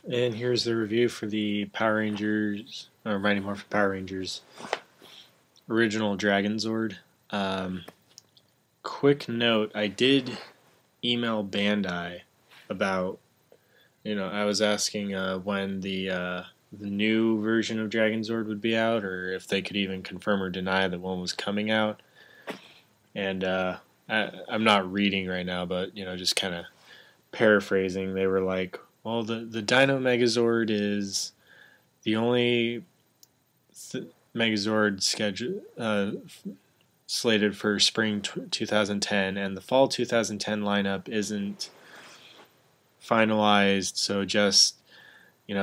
And here's the review for the Power Rangers, or Mighty Morphin Power Rangers original Dragonzord. Quick note, I did email Bandai about, I was asking when the new version of Dragonzord would be out, or if they could even confirm or deny that one was coming out. And I'm not reading right now, but just kind of paraphrasing. They were like, well, the Dino Megazord is the only Megazord slated for spring 2010, and the fall 2010 lineup isn't finalized, so just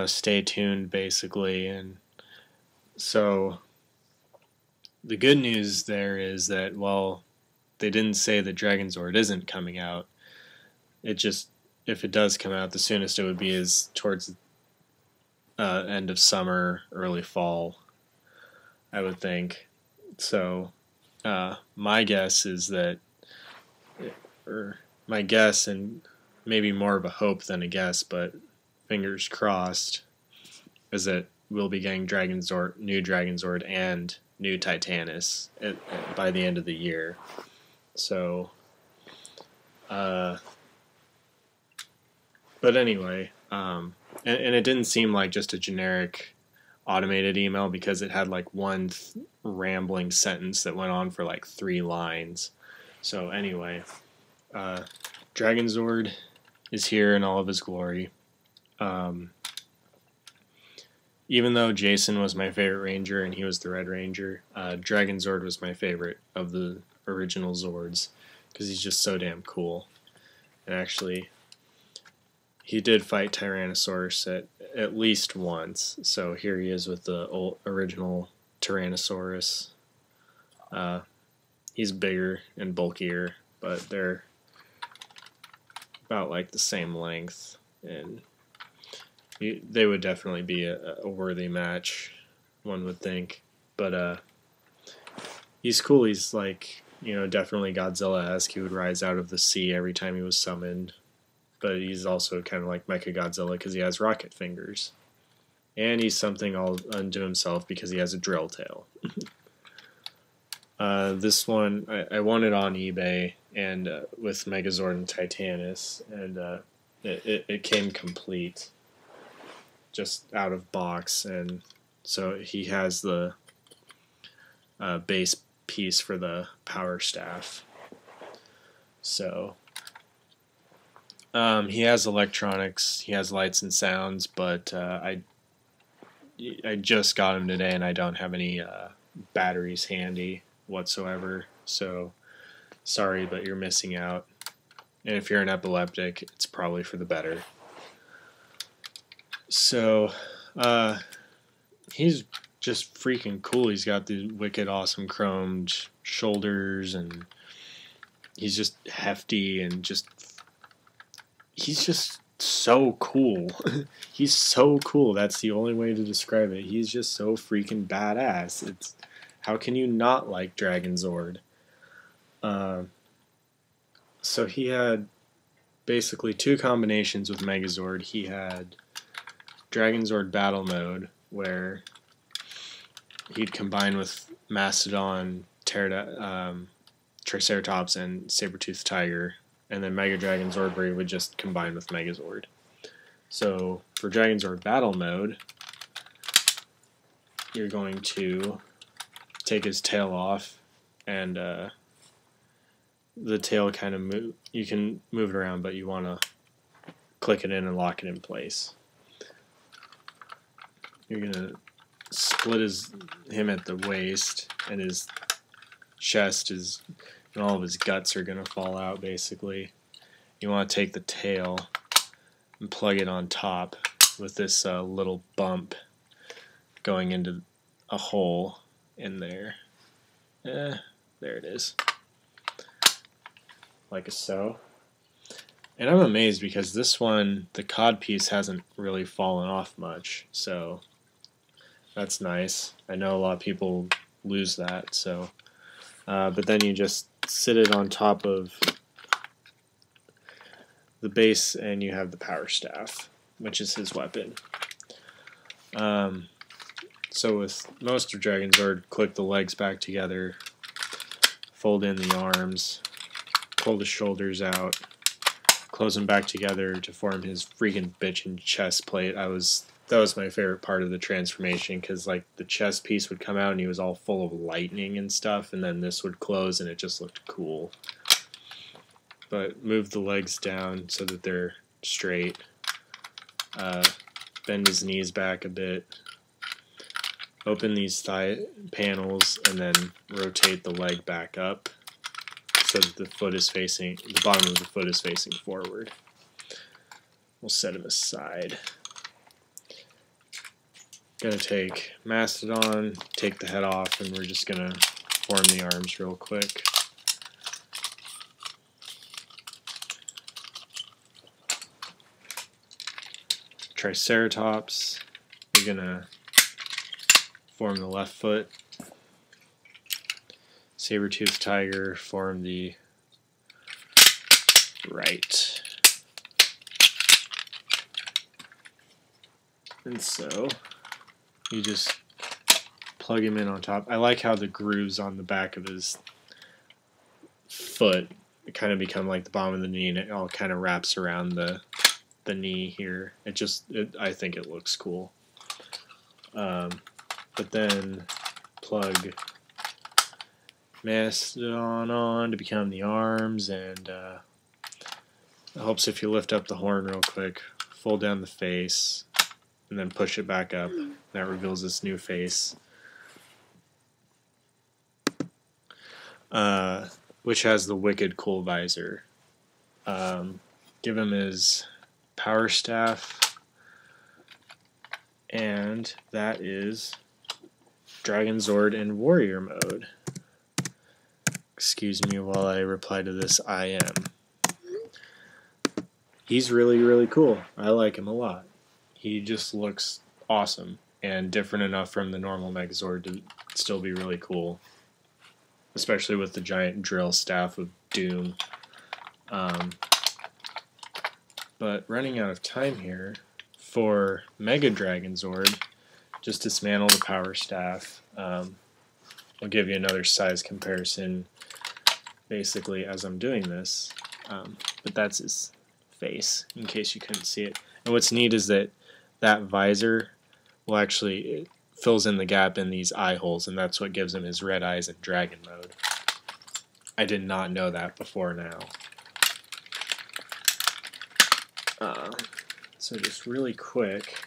stay tuned basically. And so the good news there is that, well, they didn't say that Dragonzord isn't coming out. It just, if it does come out, the soonest it would be is towards end of summer, early fall, I would think. So my guess is that, or my guess, and maybe more of a hope than a guess, but fingers crossed, is that we'll be getting new Dragonzord and new Titanus by the end of the year. So, but anyway, and it didn't seem like just a generic automated email, because it had like one rambling sentence that went on for like 3 lines. So anyway, Dragonzord is here in all of his glory. Even though Jason was my favorite Ranger and he was the Red Ranger, Dragonzord was my favorite of the original Zords, because he's just so damn cool. And actually, he did fight Tyrannosaurus at least once, so here he is with the original Tyrannosaurus. He's bigger and bulkier, but they're about like the same length, and they would definitely be a worthy match, one would think. But he's cool. He's like, definitely Godzilla-esque. He would rise out of the sea every time he was summoned. But he's also kind of like Mechagodzilla because he has rocket fingers. And he's something all unto himself because he has a drill tail. This one, I won it on eBay and with Megazord and Titanus, and it came complete, just out of box. And so he has the base piece for the power staff. So he has electronics, he has lights and sounds, but I just got him today and I don't have any batteries handy whatsoever, so sorry, but you're missing out. And if you're an epileptic, it's probably for the better. So he's just freaking cool. He's got the wicked awesome chromed shoulders, and he's just hefty, and he's just so cool. He's so cool. That's the only way to describe it. He's just so freaking badass. How can you not like Dragonzord? So he had basically 2 combinations with Megazord. He had Dragonzord Battle Mode, where he'd combine with Mastodon, Triceratops, and Sabertooth Tiger, and then Mega Dragonzord, where he would just combine with Megazord. So for Dragonzord Battle Mode, you're going to take his tail off, and the tail kind of move. You can move it around, but you want to click it in and lock it in place. You're gonna split him at the waist, and his chest and all of his guts are gonna fall out. Basically, you want to take the tail and plug it on top with this little bump going into a hole in there. There it is, like so. And I'm amazed because this one, the cod piece hasn't really fallen off much, so that's nice. I know a lot of people lose that, so but then you just sit it on top of the base and you have the power staff. which is his weapon. So with most of Dragonzord, click the legs back together, fold in the arms, pull the shoulders out, close them back together to form his freaking bitchin' chest plate. That was my favorite part of the transformation, because like the chest piece would come out and he was all full of lightning and stuff, and then this would close and it just looked cool. But move the legs down so that they're straight. Bend his knees back a bit. Open these thigh panels and then rotate the leg back up so that the bottom of the foot is facing forward. We'll set him aside. Gonna take Mastodon, take the head off, and we're just gonna form the arms real quick. Triceratops, we're gonna form the left foot. Saber-toothed tiger, form the right. And so you just plug him in on top. I like how the grooves on the back of his foot kind of become like the bottom of the knee, and it all kind of wraps around the knee here. I think it looks cool. But then plug Mastodon on to become the arms, and it helps if you lift up the horn real quick, fold down the face, and then push it back up. That reveals this new face, which has the wicked cool visor. Give him his power staff, and that is Dragonzord in warrior mode. Excuse me while I reply to this I am. He's really, really cool. I like him a lot. He just looks awesome and different enough from the normal Megazord to still be really cool, especially with the giant drill staff of doom. But running out of time here, for Mega Dragonzord, just dismantle the power staff. I'll give you another size comparison basically as I'm doing this, but that's his face in case you couldn't see it. And what's neat is that visor will actually, it fills in the gap in these eye holes, and that's what gives him his red eyes in dragon mode. I did not know that before now. So just really quick,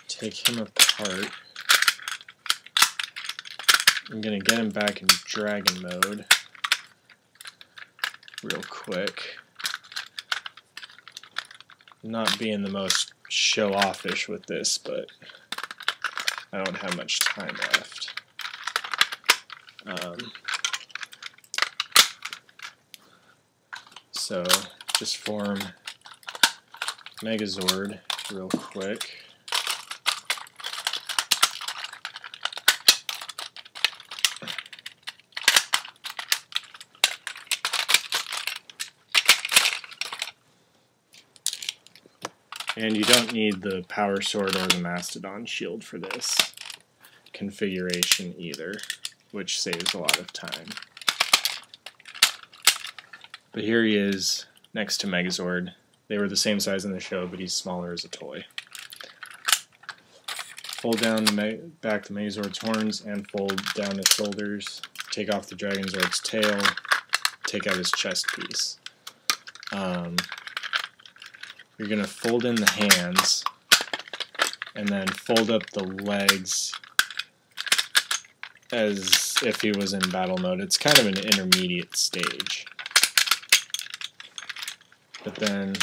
take him apart. I'm going to get him back in dragon mode real quick. Not being the most show-offish with this, but I don't have much time left. So just form Megazord real quick. And you don't need the power sword or the Mastodon shield for this configuration either, which saves a lot of time. But here he is next to Megazord. They were the same size in the show, but he's smaller as a toy. Fold down back the Megazord's horns and fold down his shoulders. Take off the Dragonzord's tail. Take out his chest piece. You're going to fold in the hands and then fold up the legs as if he was in battle mode. It's kind of an intermediate stage. But then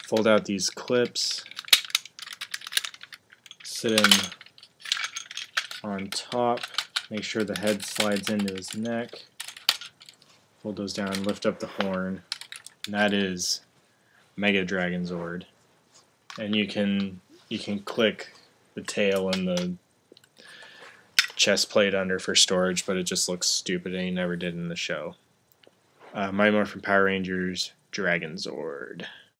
fold out these clips, sit him on top, make sure the head slides into his neck, fold those down, lift up the horn, and that is Mega Dragonzord. And you can click the tail and the chest plate under for storage, but it just looks stupid and you never did in the show. Mighty Morphin Power Rangers Dragonzord.